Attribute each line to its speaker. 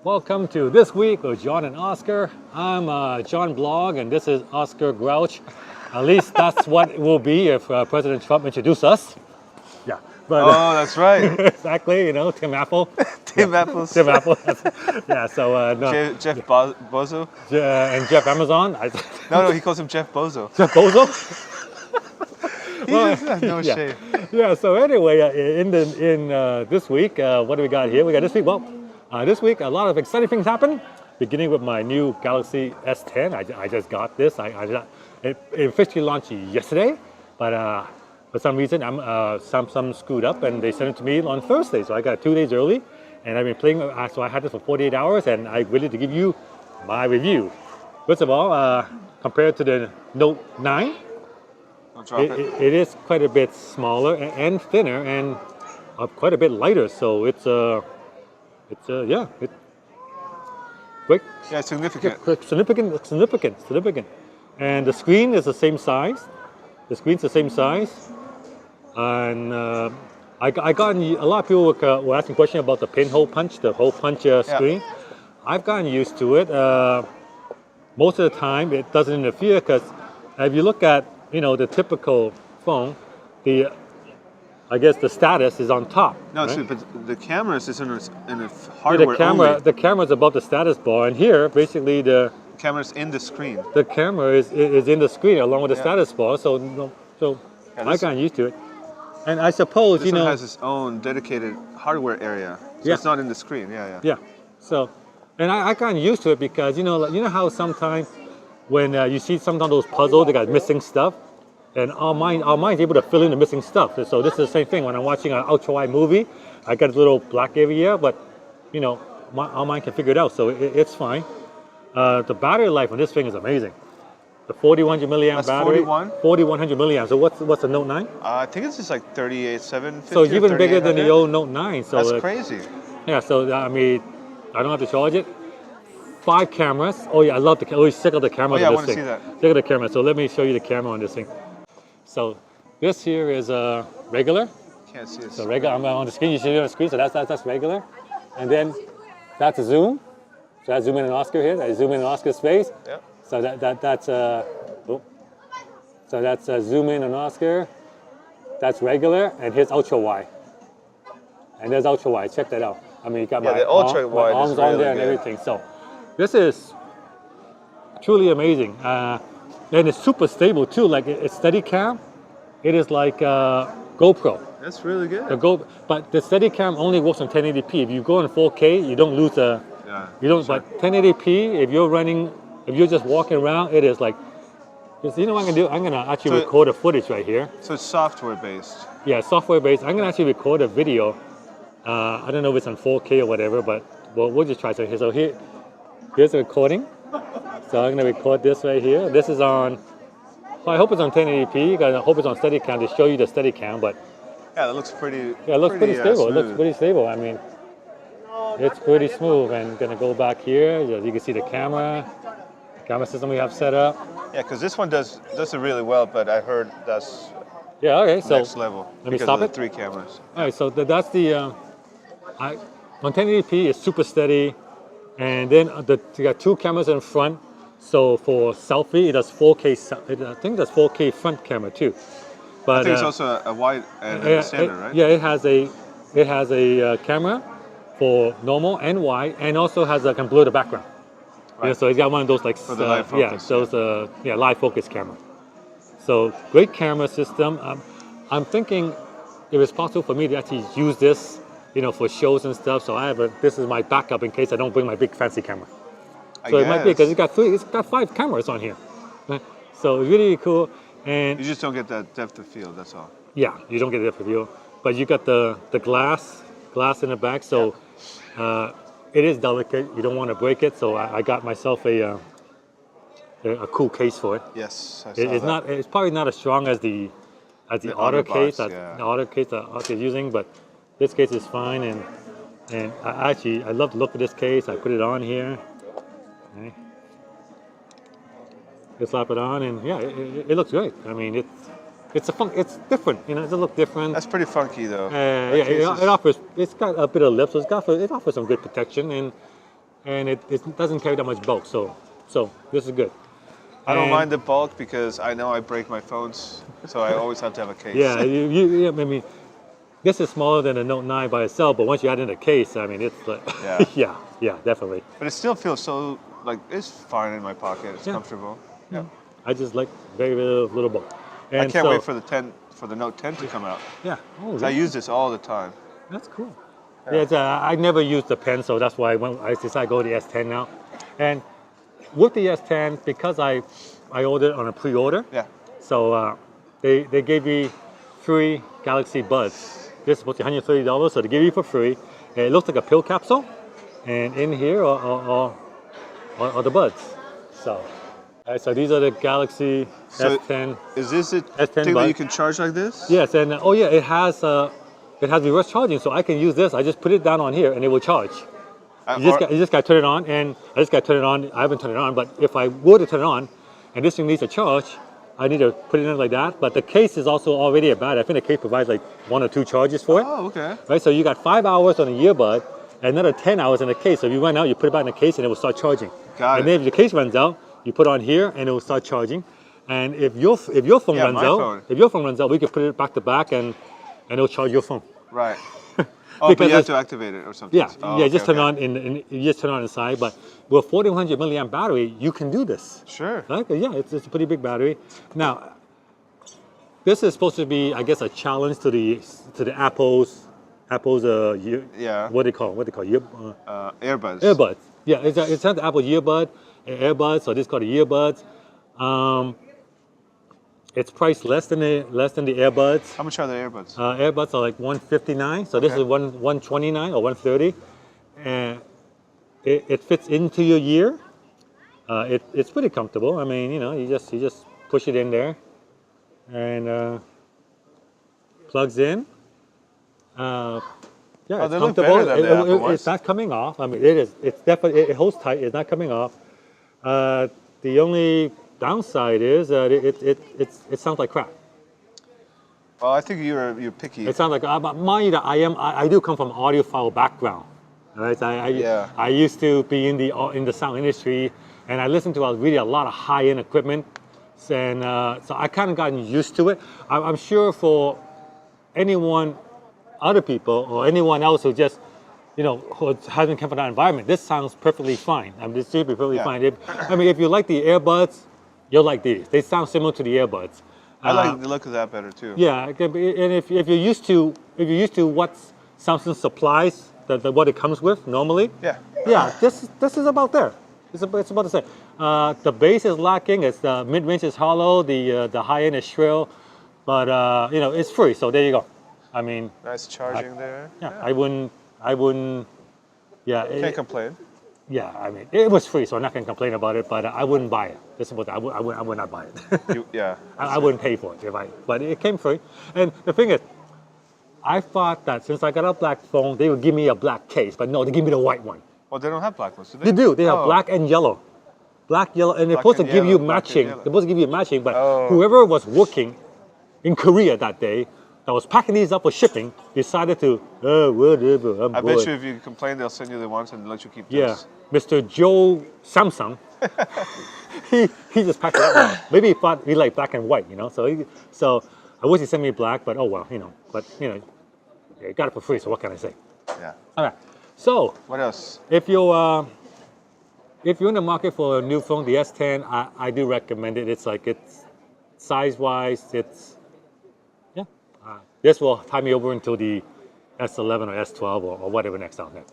Speaker 1: Welcome to This Week with John and Oscar. I'm John Blog and this is Oscar Grouch. At least that's what it will be if President Trump introduced us. Yeah. But,
Speaker 2: oh, that's right.
Speaker 1: Exactly, Tim Apple.
Speaker 2: Tim Apple's.
Speaker 1: Tim Apple. Yeah, so no.
Speaker 2: Jeff Bozo?
Speaker 1: And Jeff Amazon.
Speaker 2: No, he calls him Jeff Bozo.
Speaker 1: Jeff Bozo?
Speaker 2: He just has no shame.
Speaker 1: Yeah, so anyway, in this week, what do we got here? We got this week, this week a lot of exciting things happen, beginning with my new Galaxy S10. I just got this. It officially launched yesterday, but for some reason Samsung screwed up and they sent it to me on Thursday, so I got it 2 days early, and I've been playing. So I had this for 48 hours, and I'm ready to give you my review. First of all, compared to the Note 9, it is quite a bit smaller and thinner and quite a bit lighter. So it's quick.
Speaker 2: Yeah, significant.
Speaker 1: Significant. And the screen is the same size. The screen's the same size. And I gotten a lot of people were asking questions about the pinhole punch, the hole punch screen. I've gotten used to it. Most of the time, it doesn't interfere because if you look at the typical phone, I guess the status is on top.
Speaker 2: No,
Speaker 1: right?
Speaker 2: so, but the camera is in a hardware only.
Speaker 1: The camera is above the status bar, and here basically the
Speaker 2: camera's in the screen.
Speaker 1: The camera is in the screen along with the status bar, so I got used to it. And I suppose
Speaker 2: this one has its own dedicated hardware area, so it's not in the screen. Yeah.
Speaker 1: So, and I got used to it because you know how sometimes when you see sometimes those puzzles, they got missing stuff, and our mind's able to fill in the missing stuff. So this is the same thing when I'm watching an ultra wide movie. I got a little black area, but our mind can figure it out, so it's fine. The battery life on this thing is amazing. The 4100 milliamp battery. 4100 milliamp. So what's the Note 9?
Speaker 2: I think it's just like 38,750.
Speaker 1: So it's even bigger than the old Note 9. So
Speaker 2: that's crazy.
Speaker 1: Yeah. So I mean, I don't have to charge it. 5 cameras. Oh yeah, I love the. Always check out the camera.
Speaker 2: Oh yeah,
Speaker 1: on
Speaker 2: I
Speaker 1: this
Speaker 2: want to
Speaker 1: thing.
Speaker 2: see that.
Speaker 1: Check out the camera. So let me show you the camera on this thing. So this here is regular.
Speaker 2: Can't see it.
Speaker 1: So regular. I'm on the screen. You see it on the screen. So that's regular. And then that's a zoom. So I zoom in on Oscar here. I zoom in on Oscar's face.
Speaker 2: Yep.
Speaker 1: So that's zoom in on Oscar. That's regular, and here's ultra wide. And there's ultra wide. Check that out. I mean, you got my arms on there and everything. So this is truly amazing, and it's super stable too. Like it's Steadicam. It is like GoPro.
Speaker 2: That's really good.
Speaker 1: But the Steadicam only works on 1080p. If you go in 4K, you don't lose the.
Speaker 2: Yeah.
Speaker 1: You don't. Sure. But 1080p, if you're just walking around, it is like. You know what I'm gonna do? I'm gonna actually record a footage right here.
Speaker 2: So it's software based.
Speaker 1: Yeah, software based. I'm gonna actually record a video. I don't know if it's on 4K or whatever, but we'll just try something here. So here's the recording. So I'm gonna record this right here. This is on. Well, I hope it's on 1080p. I hope it's on Steadicam to show you the Steadicam, but.
Speaker 2: Yeah, that looks pretty.
Speaker 1: Yeah, it looks pretty stable.
Speaker 2: Smooth.
Speaker 1: It looks pretty stable. I mean, it's pretty smooth. And gonna go back here. You can see the camera system we have set up.
Speaker 2: Yeah, because this one does it really well, but I heard that's next level.
Speaker 1: Let me stop it.
Speaker 2: 3 cameras.
Speaker 1: All right, so that's the. On 1080p, it's super steady, and then you got 2 cameras in front. So for selfie, it does 4K. I think that's 4K front camera too. But
Speaker 2: I think it's also a wide and standard, right?
Speaker 1: Yeah, it has a camera for normal and wide, and also can blur the background. Right. Yeah, so it's got one of those like
Speaker 2: for the live focus.
Speaker 1: Live focus camera. So great camera system. I'm thinking if it's possible for me to actually use this, for shows and stuff. So this is my backup in case I don't bring my big fancy camera. So it might be because it's got 5 cameras on here. So it's really cool. And
Speaker 2: you just don't get that depth of field. That's all.
Speaker 1: Yeah, you don't get depth of field, but you got the glass in the back. So. It is delicate. You don't want to break it, so I got myself a cool case for it.
Speaker 2: Yes, I saw
Speaker 1: it's
Speaker 2: that.
Speaker 1: It's probably not as strong as the Otter case.
Speaker 2: The
Speaker 1: Otter case that Oscar's using, but this case is fine. And I love the look of this case. I put it on here. Okay. You slap it on, and yeah, it looks great. I mean, it's different. It does look different.
Speaker 2: That's pretty funky though.
Speaker 1: It's got a bit of lip, so it offers some good protection, and it doesn't carry that much bulk. So this is good.
Speaker 2: I don't
Speaker 1: And-
Speaker 2: mind the bulk because I know I break my phones, so I always have to have a case.
Speaker 1: Yeah, I mean, this is smaller than a Note 9 by itself, but once you add in a case, I mean, it's like,
Speaker 2: Yeah.
Speaker 1: yeah, definitely.
Speaker 2: But it still feels so, like, it's fine in my pocket. It's
Speaker 1: Yeah.
Speaker 2: comfortable. Yeah.
Speaker 1: I just like very little bulk.
Speaker 2: I
Speaker 1: And
Speaker 2: can't
Speaker 1: so-
Speaker 2: wait for the Note 10 to come out.
Speaker 1: Yeah. Oh,
Speaker 2: 'Cause I use this all the time.
Speaker 1: That's cool. Yeah, I never used the pen, so that's why I decided to go to the S10 now. And with the S10, because I ordered on a pre-order,
Speaker 2: Yeah.
Speaker 1: so they gave me free Galaxy Buds. This is supposed to be $130, so they give you for free. And it looks like a pill capsule, and in here are the buds. So, so these are the Galaxy
Speaker 2: So
Speaker 1: S10.
Speaker 2: Is this a
Speaker 1: S10
Speaker 2: thing that
Speaker 1: bud.
Speaker 2: you can charge like this?
Speaker 1: Yes, and oh yeah, it has reverse charging, so I can use this. I just put it down on here, and it will charge. You just got to turn it on, and I just got to turn it on. I haven't turned it on, but if I were to turn it on, and this thing needs a charge, I need to put it in like that. But the case is also already a battery. I think the case provides like 1 or 2 charges for it.
Speaker 2: Oh, okay.
Speaker 1: Right, so you got 5 hours on a earbud, and another 10 hours in the case. So if you run out, you put it back in the case, and it will start charging.
Speaker 2: Got
Speaker 1: and
Speaker 2: it.
Speaker 1: then if the case runs out, you put it on here, and it will start charging. And if your phone
Speaker 2: Yeah,
Speaker 1: runs
Speaker 2: my
Speaker 1: out,
Speaker 2: phone.
Speaker 1: if your phone runs out, we can put it back to back, and it'll charge your phone.
Speaker 2: Right. Oh, but
Speaker 1: Because
Speaker 2: you have
Speaker 1: it's-
Speaker 2: to activate it or something.
Speaker 1: Yeah,
Speaker 2: Oh,
Speaker 1: yeah.
Speaker 2: okay,
Speaker 1: Just turn
Speaker 2: okay.
Speaker 1: on you just turn on inside. But with 1400 milliamp battery, you can do this.
Speaker 2: Sure.
Speaker 1: Right? Yeah, it's a pretty big battery. Now, this is supposed to be, I guess, a challenge to the Apple's
Speaker 2: Yeah.
Speaker 1: what they call
Speaker 2: Earbuds.
Speaker 1: earbuds. Yeah, it's not the Apple earbuds. So this is called the earbuds. It's priced less than the earbuds.
Speaker 2: How much are the earbuds?
Speaker 1: Earbuds are like $159, so this
Speaker 2: Okay.
Speaker 1: is $129 or $130, and it fits into your ear. It's pretty comfortable. I mean, you just push it in there, and plugs in. Yeah,
Speaker 2: Oh,
Speaker 1: it's
Speaker 2: they look
Speaker 1: comfortable.
Speaker 2: better than the Apple
Speaker 1: It's
Speaker 2: ones.
Speaker 1: not coming off. I mean, it is. It's definitely. It holds tight. It's not coming off. The only downside is that it sounds like crap.
Speaker 2: Well, I think you're picky.
Speaker 1: It sounds like, mind you, that I do come from audiophile background, right?
Speaker 2: Yeah.
Speaker 1: I used to be in the sound industry, and I listened to really a lot of high-end equipment, and so I kind of gotten used to it. I'm sure for other people or anyone else who just, who hasn't come from that environment, this sounds perfectly fine. I mean, this should be perfectly
Speaker 2: Yeah.
Speaker 1: fine. If you like the earbuds, you'll like these. They sound similar to the earbuds.
Speaker 2: I like the look of that better too.
Speaker 1: Yeah, and if you're used to what Samsung supplies, what it comes with normally,
Speaker 2: Yeah.
Speaker 1: this is about there. It's about the same. The bass is lacking. It's the mid-range is hollow. The high end is shrill, but it's free. So there you go. I mean,
Speaker 2: Nice charging there.
Speaker 1: yeah, I wouldn't. Yeah,
Speaker 2: Can't complain.
Speaker 1: yeah. I mean, it was free, so I'm not gonna complain about it. But I wouldn't buy it. This is what I would not buy it.
Speaker 2: Yeah.
Speaker 1: I wouldn't pay for it but it came free. And the thing is, I thought that since I got a black phone, they would give me a black case, but no, they give me the white one.
Speaker 2: Well, they don't have black ones, do they?
Speaker 1: They do. They have
Speaker 2: Oh.
Speaker 1: black and yellow. Black, yellow, and they're
Speaker 2: Black
Speaker 1: supposed to
Speaker 2: and
Speaker 1: give you
Speaker 2: yellow, black and
Speaker 1: matching.
Speaker 2: yellow.
Speaker 1: They're supposed to give you matching, but
Speaker 2: Oh.
Speaker 1: whoever was working in Korea that day, that was packing these up for shipping, decided to, whatever, I'm
Speaker 2: I
Speaker 1: bored.
Speaker 2: bet you if you complain, they'll send you the ones and let you keep
Speaker 1: Yeah,
Speaker 2: those.
Speaker 1: Mr. Joe Samsung, he just packed it up. Now. Maybe he thought we like black and white, So I wish he sent me black, but oh well, But yeah, got it for free. So what can I say?
Speaker 2: Yeah.
Speaker 1: All right. So
Speaker 2: What else?
Speaker 1: if you're in the market for a new phone, the S10, I do recommend it. It's size-wise, this will tie me over until the S11 or S12 or whatever next out there.